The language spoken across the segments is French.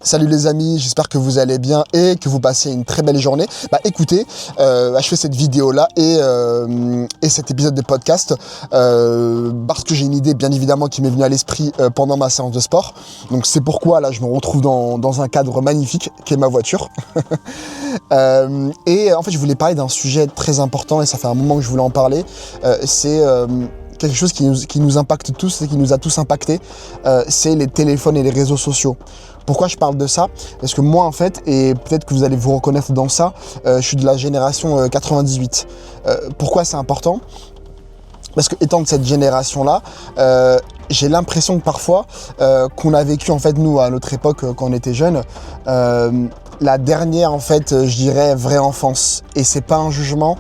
Salut les amis, j'espère que vous allez bien et que vous passez une très belle journée. Écoutez, je fais cette vidéo-là et cet épisode de podcast parce que j'ai une idée bien évidemment qui m'est venue à l'esprit pendant ma séance de sport. Donc c'est pourquoi là je me retrouve dans un cadre magnifique qui est ma voiture. Et en fait je voulais parler d'un sujet très important et ça fait un moment que je voulais en parler. C'est quelque chose qui nous impacte tous et qui nous a tous impactés, c'est les téléphones et les réseaux sociaux. Pourquoi je parle de ça? Parce que moi en fait, et peut-être que vous allez vous reconnaître dans ça, je suis de la génération 98. Pourquoi c'est important? Parce que étant de cette génération-là, j'ai l'impression que parfois qu'on a vécu en fait nous à notre époque quand on était jeunes, la dernière en fait je dirais vraie enfance. Et c'est pas un jugement,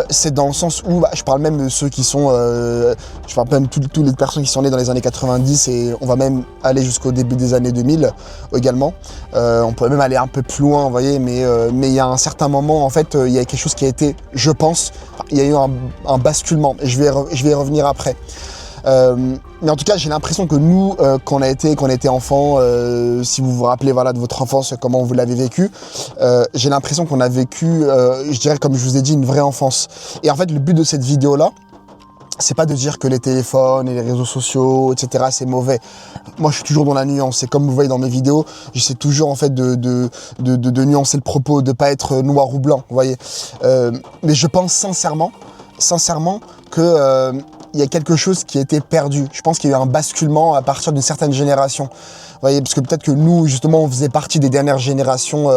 c'est dans le sens où je parle même de ceux qui sont, je parle même de toutes les personnes qui sont nées dans les années 90 et on va même aller jusqu'au début des années 2000 également. On pourrait même aller un peu plus loin, vous voyez, mais il y a un certain moment en fait, il y a quelque chose qui a été, je pense, il y a eu un basculement et je vais y revenir après. Mais en tout cas, j'ai l'impression que nous, quand on était enfant, si vous vous rappelez de votre enfance, comment vous l'avez vécu, j'ai l'impression qu'on a vécu, je dirais comme je vous ai dit, une vraie enfance. Et en fait, le but de cette vidéo-là, c'est pas de dire que les téléphones et les réseaux sociaux, etc., c'est mauvais. Moi, je suis toujours dans la nuance. Et comme vous voyez dans mes vidéos, j'essaie toujours en fait de nuancer le propos, de pas être noir ou blanc, vous voyez. Mais je pense sincèrement que il y a quelque chose qui a été perdu. Je pense qu'il y a eu un basculement à partir d'une certaine génération. Vous voyez, parce que peut-être que nous, justement, on faisait partie des dernières générations,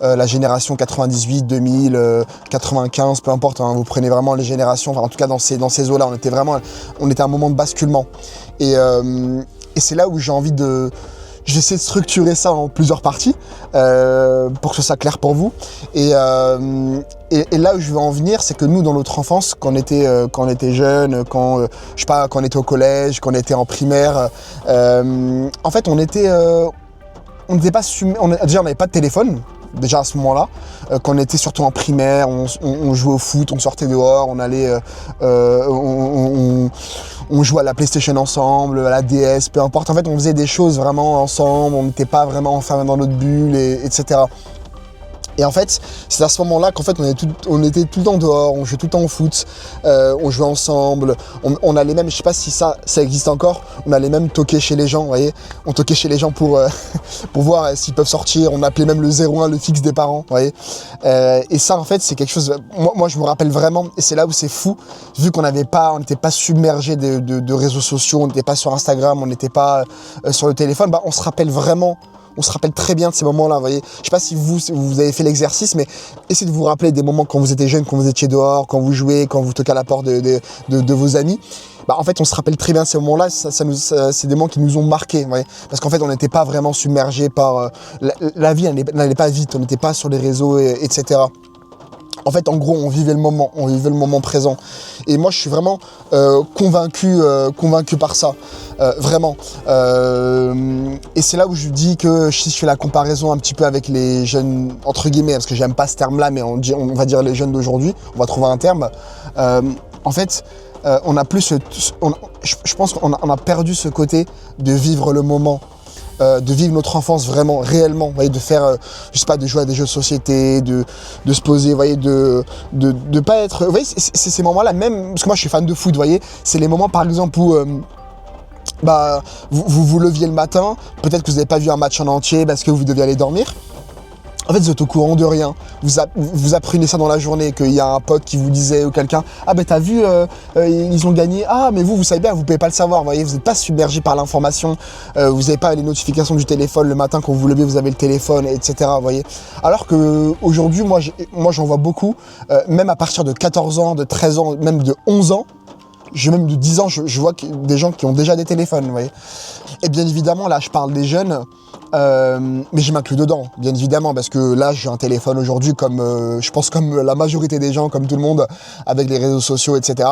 la génération 98, 2000, 95, peu importe, hein, vous prenez vraiment les générations, enfin, en tout cas dans ces eaux-là, on était à un moment de basculement. Et c'est là où j'essaie de structurer ça en plusieurs parties pour que ce soit clair pour vous. Et là où je veux en venir, c'est que nous, dans notre enfance, quand on était jeunes, quand on était au collège, quand on était en primaire, en fait, on n'était pas déjà, on n'avait pas de téléphone. Déjà à ce moment-là, quand on était surtout en primaire, on jouait au foot, on sortait dehors, on allait, on jouait à la PlayStation ensemble, à la DS, peu importe. En fait, on faisait des choses vraiment ensemble, on n'était pas vraiment enfermés dans notre bulle, etc. Et en fait, c'est à ce moment-là qu'en fait, on était tout le temps dehors, on jouait tout le temps au foot, on jouait ensemble, on allait même, je sais pas si ça existe encore, on allait même toquer chez les gens, vous voyez, on toquait chez les gens pour voir s'ils peuvent sortir, on appelait même le 01, le fixe des parents, vous voyez. Et ça, en fait, c'est quelque chose, moi je me rappelle vraiment, et c'est là où c'est fou, vu qu'on n'était pas submergé de réseaux sociaux, on n'était pas sur Instagram, on n'était pas sur le téléphone, on se rappelle très bien de ces moments-là, vous voyez. Je sais pas si vous avez fait l'exercice, mais essayez de vous rappeler des moments quand vous étiez jeune, quand vous étiez dehors, quand vous jouez, quand vous toquez à la porte de vos amis. En fait, on se rappelle très bien de ces moments-là, c'est des moments qui nous ont marqués, vous voyez. Parce qu'en fait, on n'était pas vraiment submergé par... la vie, elle n'allait pas vite, on n'était pas sur les réseaux, etc. En fait, en gros, on vivait le moment présent. Et moi, je suis vraiment convaincu par ça, vraiment. Et c'est là où je dis que si je fais la comparaison un petit peu avec les jeunes, entre guillemets, parce que j'aime pas ce terme-là, mais on va dire les jeunes d'aujourd'hui, on va trouver un terme. En fait, on a plus, je pense qu'on a perdu ce côté de vivre le moment. De vivre notre enfance vraiment, réellement, vous voyez, de faire, je sais pas, de jouer à des jeux de société, de se poser, vous voyez, de pas être, vous voyez, c'est ces moments-là, même, parce que moi je suis fan de foot, vous voyez, c'est les moments par exemple où vous leviez le matin, peut-être que vous n'avez pas vu un match en entier parce que vous deviez aller dormir. En fait, vous êtes au courant de rien. Vous apprenez ça dans la journée, qu'il y a un pote qui vous disait ou quelqu'un « Ah ben t'as vu, ils ont gagné. Ah mais vous savez bien, vous pouvez pas le savoir. » Vous voyez, vous n'êtes pas submergé par l'information. Vous n'avez pas les notifications du téléphone. Le matin, quand vous vous levez, vous avez le téléphone, etc. Vous voyez. Alors qu'aujourd'hui, moi j'en vois beaucoup, même à partir de 14 ans, de 13 ans, même de 11 ans, même de 10 ans, je vois des gens qui ont déjà des téléphones, vous voyez. Et bien évidemment, là, je parle des jeunes, mais je m'inclus dedans, bien évidemment, parce que là, j'ai un téléphone aujourd'hui, comme je pense comme la majorité des gens, comme tout le monde, avec les réseaux sociaux, etc.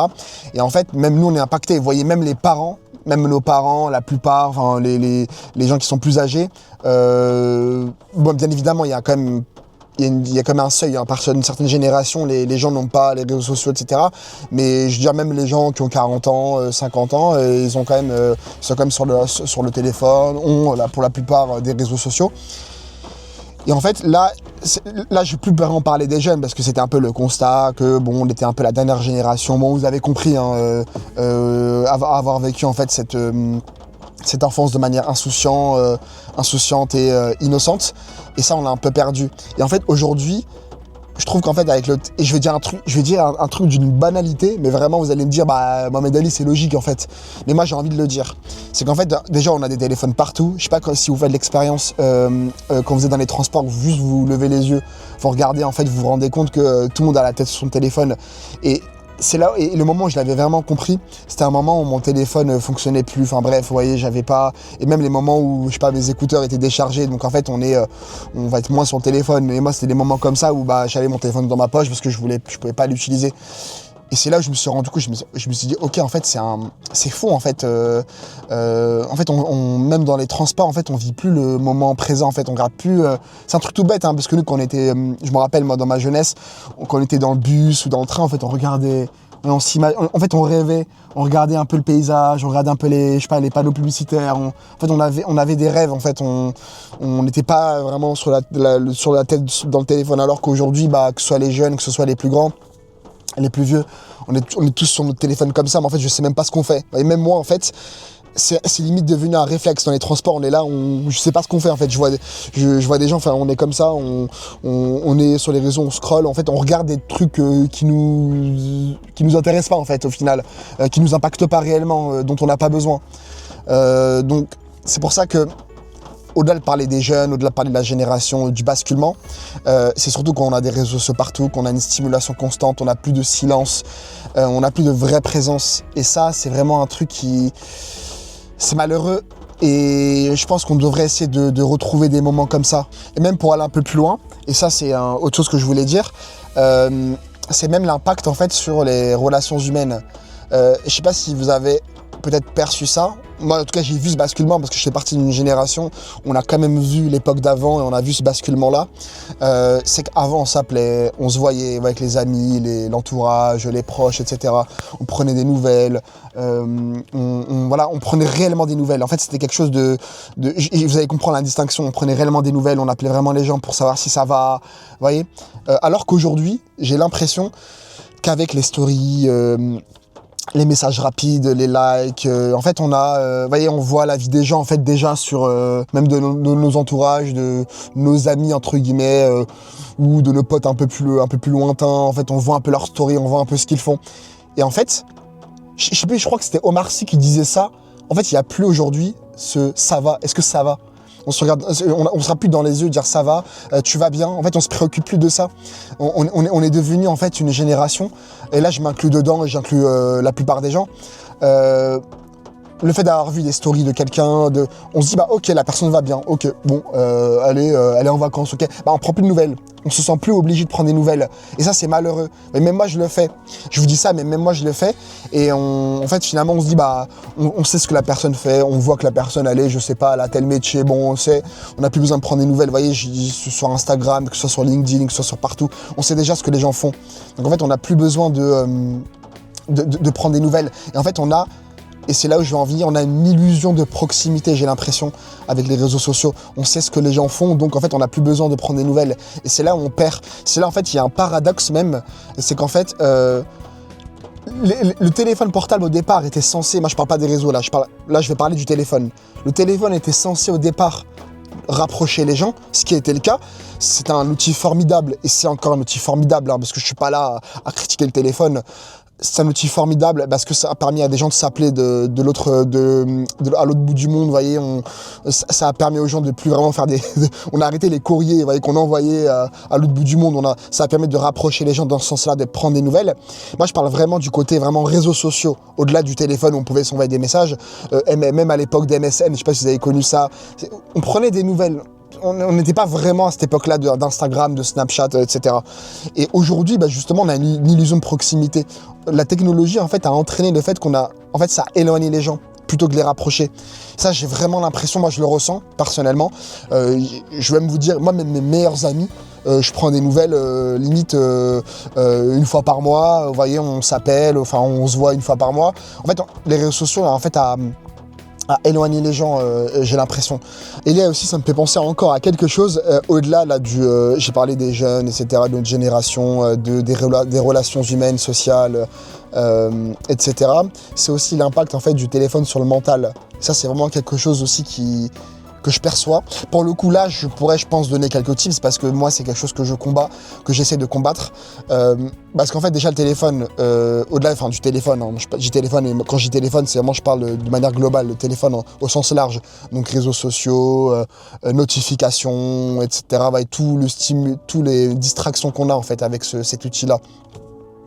Et en fait, même nous, on est impactés. Vous voyez, même les parents, même nos parents, la plupart, enfin, les gens qui sont plus âgés, bien évidemment, il y a quand même un seuil, à partir d'une certaine génération, les gens n'ont pas les réseaux sociaux, etc. Mais je veux dire, même les gens qui ont 40 ans, 50 ans, ils sont quand même sur le téléphone, ont pour la plupart des réseaux sociaux. Et en fait, là, je vais plus vraiment parler des jeunes parce que c'était un peu le constat que, bon, on était un peu la dernière génération. Bon, vous avez compris, hein, avoir vécu, en fait, cette enfance de manière insouciante et innocente. Et ça, on l'a un peu perdu. Et en fait, aujourd'hui, je trouve qu'en fait, et je vais dire un truc d'une banalité, mais vraiment, vous allez me dire, bah, Mohamed Ali, c'est logique, en fait. Mais moi, j'ai envie de le dire. C'est qu'en fait, déjà, on a des téléphones partout. Je sais pas si vous faites l'expérience, quand vous êtes dans les transports, juste vous levez les yeux, vous regardez, en fait, vous vous rendez compte que tout le monde a la tête sur son téléphone. Et c'est là, et le moment où je l'avais vraiment compris, c'était un moment où mon téléphone fonctionnait plus. Enfin bref, vous voyez, j'avais pas. Et même les moments où, je sais pas, mes écouteurs étaient déchargés. Donc en fait, on va être moins sur le téléphone. Et moi, c'était des moments comme ça où bah, j'avais mon téléphone dans ma poche parce que je pouvais pas l'utiliser. Et c'est là où je me suis rendu compte, je me suis dit, ok, en fait, c'est faux, en fait. En fait, même dans les transports, en fait, on vit plus le moment présent, en fait, on regarde plus. C'est un truc tout bête, hein, parce que nous, quand on était, je me rappelle, moi, dans ma jeunesse, quand on était dans le bus ou dans le train, en fait, on regardait, en fait, on rêvait, on regardait un peu le paysage, on regardait un peu les panneaux publicitaires. En fait, on avait des rêves, en fait, on n'était pas vraiment sur la tête dans le téléphone, alors qu'aujourd'hui, bah, que ce soit les jeunes, que ce soit les plus grands, les plus vieux, on est tous sur notre téléphone comme ça, mais en fait, je sais même pas ce qu'on fait. Et même moi, en fait, c'est limite devenu un réflexe dans les transports. On est là, je sais pas ce qu'on fait, en fait. Je vois des gens, enfin, on est comme ça, on est sur les réseaux, on scrolle. En fait, on regarde des trucs qui nous intéressent pas, en fait, au final, qui nous impactent pas réellement, dont on n'a pas besoin. Donc, c'est pour ça que, au-delà de parler des jeunes, au-delà de parler de la génération, du basculement, c'est surtout quand on a des réseaux sociaux partout, qu'on a une stimulation constante, on n'a plus de silence, on n'a plus de vraie présence. Et ça, c'est vraiment un truc c'est malheureux. Et je pense qu'on devrait essayer de retrouver des moments comme ça. Et même pour aller un peu plus loin, et ça, c'est autre chose que je voulais dire, c'est même l'impact, en fait, sur les relations humaines. Je sais pas si vous avez peut-être perçu ça. Moi, en tout cas, j'ai vu ce basculement parce que je fais partie d'une génération où on a quand même vu l'époque d'avant et on a vu ce basculement-là. C'est qu'avant, on s'appelait, on se voyait avec les amis, l'entourage, les proches, etc. On prenait des nouvelles. On prenait réellement des nouvelles. En fait, c'était quelque chose vous allez comprendre la distinction. On prenait réellement des nouvelles. On appelait vraiment les gens pour savoir si ça va. Vous voyez, alors qu'aujourd'hui, j'ai l'impression qu'avec les stories, les messages rapides, les likes, en fait on voit la vie des gens en fait déjà sur même de nos entourages, de nos amis entre guillemets, ou de nos potes un peu plus lointains. En fait, on voit un peu leur story, on voit un peu ce qu'ils font. Et en fait, je sais plus, je crois que c'était Omar Sy qui disait ça. En fait, il n'y a plus aujourd'hui ça va. Est-ce que ça va? On se regarde, on sera plus dans les yeux dire ça va, tu vas bien. En fait, on se préoccupe plus de ça. On est devenu en fait une génération, et là je m'inclus dedans et j'inclus la plupart des gens. Le fait d'avoir vu des stories de quelqu'un, on se dit bah ok, la personne va bien, ok, bon, elle est en vacances, ok, bah on prend plus de nouvelles. On se sent plus obligé de prendre des nouvelles. Et ça, c'est malheureux. Mais même moi, je le fais. Je vous dis ça, mais même moi, je le fais. Et en fait, finalement, on se dit, bah, on sait ce que la personne fait. On voit que la personne, elle est, je sais pas, elle a tel métier. Bon, on sait. On n'a plus besoin de prendre des nouvelles. Vous voyez, je dis sur Instagram, que ce soit sur LinkedIn, que ce soit sur partout. On sait déjà ce que les gens font. Donc, en fait, on n'a plus besoin de prendre des nouvelles. Et en fait, et c'est là où je vais en venir, on a une illusion de proximité, j'ai l'impression, avec les réseaux sociaux. On sait ce que les gens font, donc en fait, on n'a plus besoin de prendre des nouvelles. Et c'est là où on perd. C'est là, en fait, il y a un paradoxe même. C'est qu'en fait, le téléphone portable, au départ, était censé... Moi, je parle pas des réseaux, là, je vais parler du téléphone. Le téléphone était censé, au départ, rapprocher les gens, ce qui a été le cas. C'est un outil formidable, et c'est encore un outil formidable, hein, parce que je suis pas là à critiquer le téléphone. C'est un outil formidable parce que ça a permis à des gens de s'appeler à l'autre bout du monde, vous voyez. Ça a permis aux gens de plus vraiment faire on a arrêté les courriers, vous voyez, qu'on envoyait à l'autre bout du monde. Ça a permis de rapprocher les gens dans ce sens-là, de prendre des nouvelles. Moi, je parle vraiment du côté vraiment réseaux sociaux, au-delà du téléphone où on pouvait s'envoyer des messages. Même à l'époque d'MSN, je sais pas si vous avez connu ça. On prenait des nouvelles. On n'était pas vraiment à cette époque-là d'Instagram, de Snapchat, etc. Et aujourd'hui, bah justement, on a une illusion de proximité. La technologie, en fait, a entraîné le fait en fait, ça a éloigné les gens plutôt que de les rapprocher. Ça, j'ai vraiment l'impression, moi, je le ressens personnellement. Je vais même vous dire, moi, mes meilleurs amis, je prends des nouvelles limite une fois par mois. Vous voyez, on s'appelle, enfin, on se voit une fois par mois. En fait, les réseaux sociaux, en fait, à éloigner les gens, j'ai l'impression. Et là aussi, ça me fait penser encore à quelque chose, au-delà là, j'ai parlé des jeunes, etc., de notre génération, des relations humaines, sociales, etc. C'est aussi l'impact en fait du téléphone sur le mental. Ça, c'est vraiment quelque chose aussi que je perçois. Pour le coup, là, je pourrais, je pense, donner quelques tips parce que moi, c'est quelque chose que je combats, que j'essaie de combattre. Parce qu'en fait, déjà, le téléphone, au-delà du téléphone, hein, je dis téléphone, et quand je dis téléphone, c'est vraiment, je parle de manière globale, le téléphone au sens large. Donc, réseaux sociaux, notifications, etc. Et tous les distractions qu'on a, en fait, avec cet outil-là.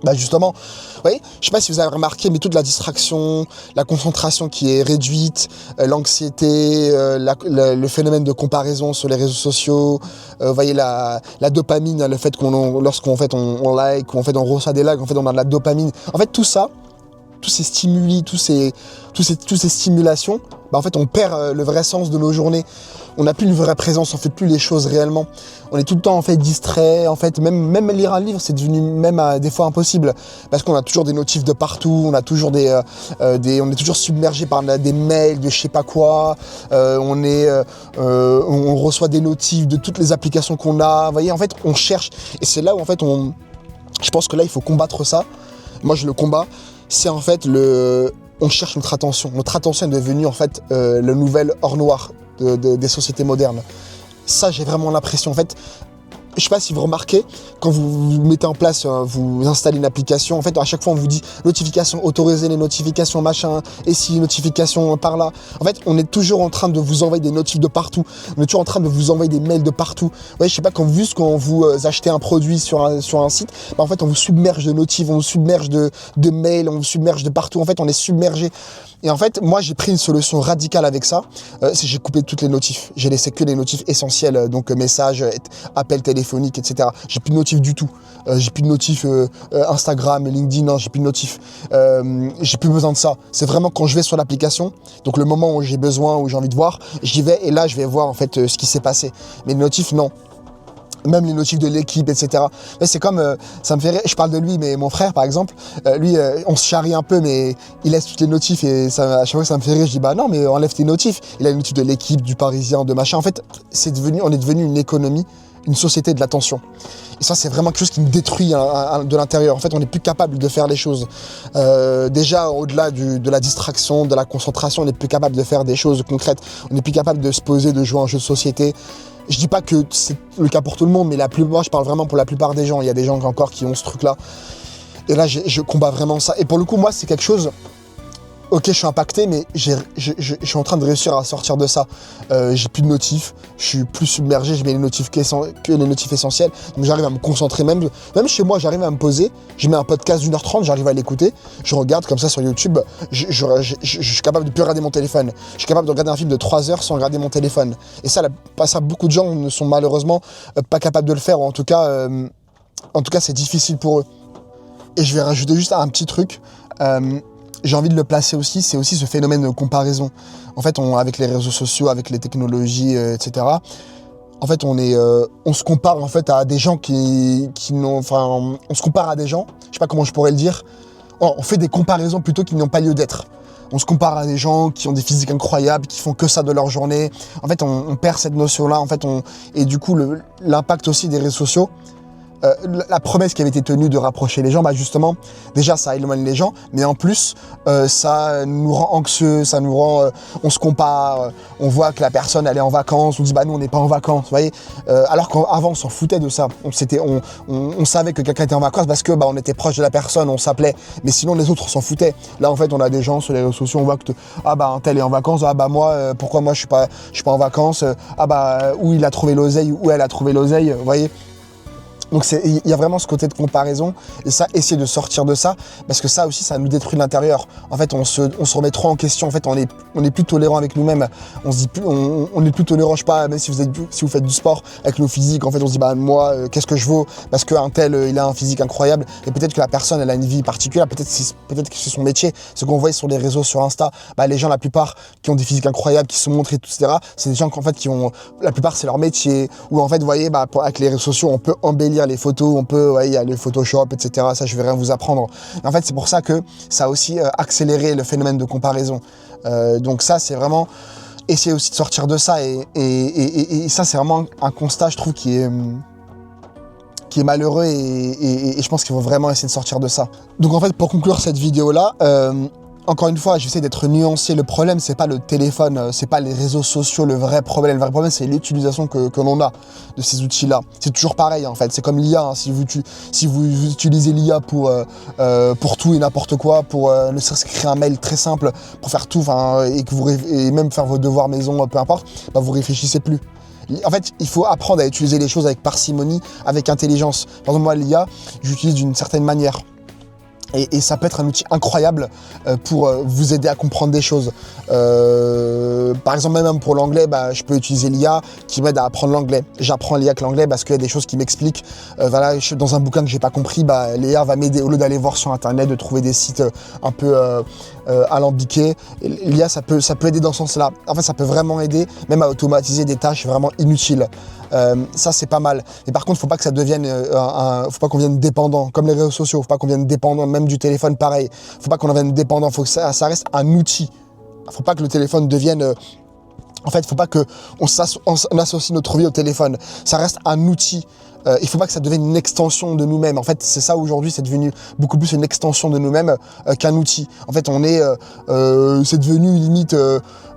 Bah justement, vous voyez, je sais pas si vous avez remarqué, mais toute la distraction, la concentration qui est réduite, l'anxiété, le phénomène de comparaison sur les réseaux sociaux, vous voyez la dopamine, le fait lorsqu'on fait on like, ou en fait on reçoit des likes, en fait on a de la dopamine. En fait tout ça, tous ces stimuli, toutes ces stimulations, bah en fait on perd le vrai sens de nos journées. On n'a plus une vraie présence, on fait plus les choses réellement. On est tout le temps en fait distrait, en fait même lire un livre c'est devenu même des fois impossible parce qu'on a toujours des notifs de partout, on a toujours on est toujours submergé par des mails de je sais pas quoi, on reçoit des notifs de toutes les applications qu'on a. Vous voyez, en fait on cherche et c'est là où en fait je pense que là il faut combattre ça. Moi je le combats. C'est en fait on cherche notre attention. Notre attention est devenue en fait le nouvel or noir des sociétés modernes. Ça, j'ai vraiment l'impression. En fait, je sais pas si vous remarquez, quand vous mettez en place, vous installez une application, en fait, à chaque fois, on vous dit notification, autoriser les notifications, machin, et si notification par là. En fait, on est toujours en train de vous envoyer des notifs de partout. On est toujours en train de vous envoyer des mails de partout. Ouais, je sais pas, quand vous achetez un produit sur un site, bah, en fait, on vous submerge de notifs, on vous submerge de mails, on vous submerge de partout. En fait, on est submergé. Et en fait, moi, j'ai pris une solution radicale avec ça. C'est j'ai coupé toutes les notifs. J'ai laissé que les notifs essentiels, donc messages, appels téléphoniques, etc. J'ai plus de notifs du tout. J'ai plus de notifs Instagram, LinkedIn, non, j'ai plus de notifs. J'ai plus besoin de ça. C'est vraiment quand je vais sur l'application, donc le moment où j'ai besoin, où j'ai envie de voir, j'y vais et là, je vais voir en fait ce qui s'est passé. Mais les notifs, non. Même les notifs de l'équipe, etc. Mais c'est comme, ça me fait rire, je parle de lui, mais mon frère, par exemple, lui, on se charrie un peu, mais il laisse toutes les notifs et à chaque fois ça me fait rire, je dis, bah non, mais enlève tes notifs. Il a les notifs de l'équipe, du Parisien, de machin. En fait, on est devenu une économie, une société de l'attention. Et ça, c'est vraiment quelque chose qui me détruit de l'intérieur. En fait, on n'est plus capable de faire les choses. Déjà, au-delà de la distraction, de la concentration, on n'est plus capable de faire des choses concrètes. On n'est plus capable de se poser, de jouer à un jeu de société. Je dis pas que c'est le cas pour tout le monde, mais moi je parle vraiment pour la plupart des gens. Il y a des gens encore qui ont ce truc-là. Et là, je combats vraiment ça. Et pour le coup, moi, c'est quelque chose... Ok, je suis impacté, mais je suis en train de réussir à sortir de ça. J'ai plus de notifs, je suis plus submergé, je mets les notifs que les notifs essentiels. Donc j'arrive à me concentrer, même chez moi, j'arrive à me poser. Je mets un podcast d'1h30, j'arrive à l'écouter. Je regarde comme ça sur YouTube. Je suis capable de plus regarder mon téléphone. Je suis capable de regarder un film de 3 heures sans regarder mon téléphone. Et ça, beaucoup de gens ne sont malheureusement pas capables de le faire. Ou en tout cas, c'est difficile pour eux. Et je vais rajouter juste un petit truc. J'ai envie de le placer aussi, c'est aussi ce phénomène de comparaison. En fait, avec les réseaux sociaux, avec les technologies, etc., en fait, on se compare en fait à des gens on se compare à des gens, je sais pas comment je pourrais le dire, on fait des comparaisons plutôt qui n'ont pas lieu d'être. On se compare à des gens qui ont des physiques incroyables, qui font que ça de leur journée. En fait, on perd cette notion-là, en fait, et du coup, l'impact aussi des réseaux sociaux, la promesse qui avait été tenue de rapprocher les gens, bah justement, déjà ça éloigne les gens, mais en plus ça nous rend anxieux, ça nous rend, on se compare, on voit que la personne elle est en vacances, on dit bah nous on n'est pas en vacances, vous voyez, alors qu'avant on s'en foutait de ça, on savait que quelqu'un était en vacances parce que bah on était proche de la personne, on s'appelait, mais sinon les autres s'en foutaient. Là en fait on a des gens sur les réseaux sociaux, on voit que ah bah un tel est en vacances, ah bah moi pourquoi moi je suis pas en vacances, ah bah où il a trouvé l'oseille, où elle a trouvé l'oseille, vous voyez. Donc il y a vraiment ce côté de comparaison et ça, essayer de sortir de ça parce que ça aussi ça nous détruit l'intérieur. En fait on se remet trop en question, en fait on est plus tolérant avec nous-mêmes, on se dit plus, on est plus tolérant, je sais pas, même si vous faites du sport avec nos physiques, en fait on se dit bah moi qu'est-ce que je vaux parce qu'un tel il a un physique incroyable et peut-être que la personne elle a une vie particulière, peut-être que c'est son métier, ce qu'on voit sur les réseaux, sur Insta, bah les gens la plupart qui ont des physiques incroyables, qui se montrent et tout, etc., c'est des gens qu'en fait qui ont, la plupart c'est leur métier, ou en fait vous voyez bah avec les réseaux sociaux on peut embellir les photos, il y a le Photoshop, etc. Ça, je vais rien vous apprendre. En fait, c'est pour ça que ça a aussi accéléré le phénomène de comparaison. Donc ça, c'est vraiment essayer aussi de sortir de ça. Et ça, c'est vraiment un constat, je trouve, qui est malheureux et je pense qu'il faut vraiment essayer de sortir de ça. Donc en fait, pour conclure cette vidéo-là, encore une fois, j'essaie d'être nuancé. Le problème, c'est pas le téléphone, c'est pas les réseaux sociaux, le vrai problème. Le vrai problème, c'est l'utilisation que l'on a de ces outils-là. C'est toujours pareil, en fait. C'est comme l'IA. Hein. Si vous utilisez l'IA pour tout et n'importe quoi, pour ne serait-ce qu'écrire un mail très simple, pour faire tout, et même faire vos devoirs maison, peu importe, bah, vous réfléchissez plus. En fait, il faut apprendre à utiliser les choses avec parcimonie, avec intelligence. Par exemple, moi, l'IA, j'utilise d'une certaine manière. Et ça peut être un outil incroyable pour vous aider à comprendre des choses. Par exemple, même pour l'anglais, bah, je peux utiliser l'IA qui m'aide à apprendre l'anglais. J'apprends l'IA que l'anglais parce qu'il y a des choses qui m'expliquent. Voilà, dans un bouquin que j'ai pas compris, bah, l'IA va m'aider au lieu d'aller voir sur Internet, de trouver des sites un peu alambiqués. L'IA, ça peut aider dans ce sens-là. En fait, ça peut vraiment aider, même à automatiser des tâches vraiment inutiles. Ça, c'est pas mal. Mais par contre, faut pas que ça devienne faut pas qu'on vienne dépendant, comme les réseaux sociaux. Faut pas qu'on vienne dépendant, même du téléphone, pareil. Faut pas qu'on en vienne dépendant. Faut que ça reste un outil. Faut pas que le téléphone devienne... En fait, faut pas qu'on associe notre vie au téléphone. Ça reste un outil. Il faut pas que ça devienne une extension de nous-mêmes. En fait, c'est ça aujourd'hui, c'est devenu beaucoup plus une extension de nous-mêmes qu'un outil. En fait, c'est devenu limite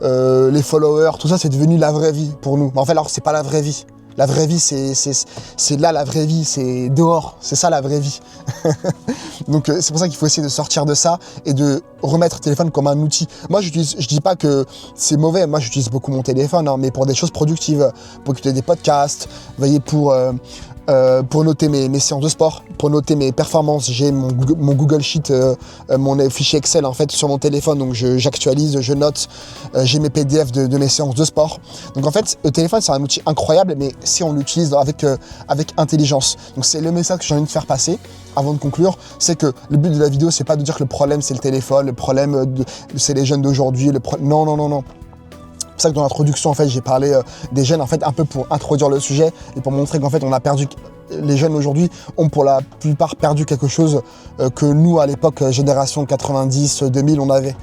les followers, tout ça, c'est devenu la vraie vie pour nous. Mais en fait, alors, c'est pas la vraie vie. La vraie vie, c'est là la vraie vie, c'est dehors, c'est ça la vraie vie. Donc c'est pour ça qu'il faut essayer de sortir de ça et de remettre le téléphone comme un outil. Moi, je dis pas que c'est mauvais, moi j'utilise beaucoup mon téléphone, hein, mais pour des choses productives, pour écouter des podcasts, vous voyez, pour noter mes séances de sport, pour noter mes performances. J'ai mon Google Sheet, mon fichier Excel en fait sur mon téléphone, donc j'actualise, je note, j'ai mes PDF de mes séances de sport. Donc en fait, le téléphone c'est un outil incroyable, mais si on l'utilise avec intelligence. Donc c'est le message que j'ai envie de faire passer avant de conclure, c'est que le but de la vidéo, c'est pas de dire que le problème c'est le téléphone, le problème c'est les jeunes d'aujourd'hui, non. C'est pour ça que dans l'introduction, en fait, j'ai parlé des jeunes, en fait, un peu pour introduire le sujet et pour montrer qu'en fait, les jeunes aujourd'hui ont pour la plupart perdu quelque chose que nous, à l'époque, génération 90-2000, on avait.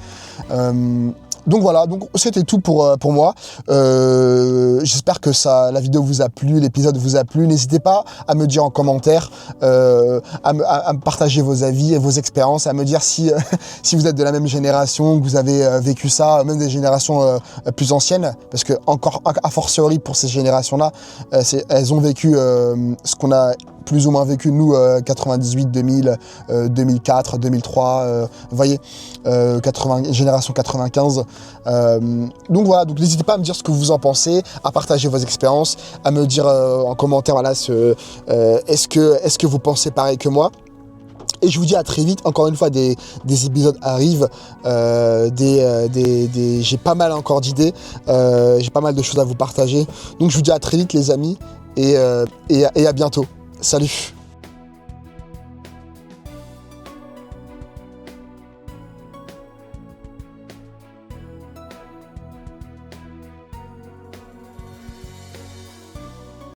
Donc voilà, donc c'était tout pour moi. J'espère que la vidéo vous a plu, l'épisode vous a plu. N'hésitez pas à me dire en commentaire, à me partager vos avis et vos expériences, à me dire si vous êtes de la même génération, que vous avez vécu ça, même des générations plus anciennes, parce que encore a fortiori pour ces générations-là, elles ont vécu ce qu'on a plus ou moins vécu, nous, 98, 2000, 2004, 2003, vous voyez, génération 95. Donc voilà, donc n'hésitez pas à me dire ce que vous en pensez, à partager vos expériences, à me dire en commentaire, voilà, est-ce que vous pensez pareil que moi? Et je vous dis à très vite. Encore une fois, des épisodes arrivent, j'ai pas mal encore d'idées, j'ai pas mal de choses à vous partager. Donc je vous dis à très vite les amis, et à bientôt. Salut!